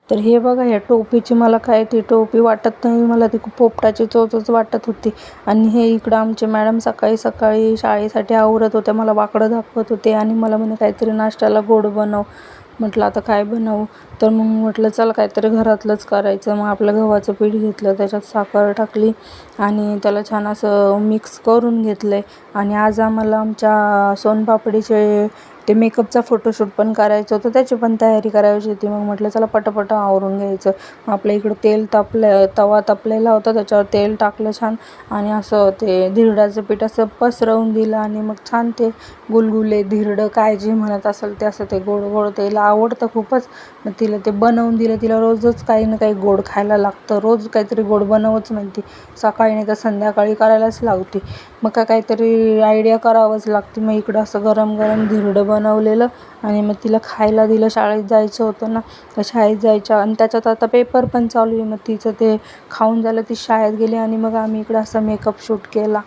तर हे बघा, ह्या टोपीची मला काय ती टोपी वाटत नाही, मला ती पोपटाची चोचच वाटत होती. आणि हे इकडं आमचे मॅडम सकाळी सकाळी शाळेसाठी आवरत होत्या, मला वाकडं दाखवत होते आणि मला म्हणे काहीतरी नाश्त्याला गोड बनव. म्हटलं आता काय बनवू, तर मग म्हटलं चला काहीतरी घरातलंच करायचं. मग आपलं गव्हाचं पीठ घेतलं, त्याच्यात साखर टाकली आणि त्याला छान असं मिक्स करून घेतलं आहे. आणि आज आम्हाला आमच्या सोनपापडीचे ते मेकअपचा फोटोशूट पण करायचं होतं, त्याची पण तयारी करायची होती. मग म्हटलं चला पटापट आवरून घ्यायचं. मग आपल्या इकडं तवा तापलेला होता, त्याच्यावर तेल टाकलं छान आणि असं ते धिरडाचं पीठ असं पसरवून दिलं आणि मग छान ते गुलगुले धिरडं काय जे म्हणत असेल ते असं ते गोड गोड तिला आवडतं खूपच. मग तिला ते बनवून दिलं. तिला रोजच काही ना काही गोड खायला लागतं, रोज काहीतरी गोड बनवच म्हणते. सकाळी नाही तर संध्याकाळी करायलाच लावते. मग काहीतरी आयडिया करावंच लागते. मग इकडं असं गरम गरम धिरडं बनवलेलं आणि मग तिला खायला दिलं. शाळेत जायचं होतं ना, तर शाळेत जायच्या आणि त्याच्यात आता पेपर पण चालू आहे. मग तिचं ते खाऊन झालं, ती शाळेत गेली आणि मग आम्ही इकडं असं मेकअप शूट केला.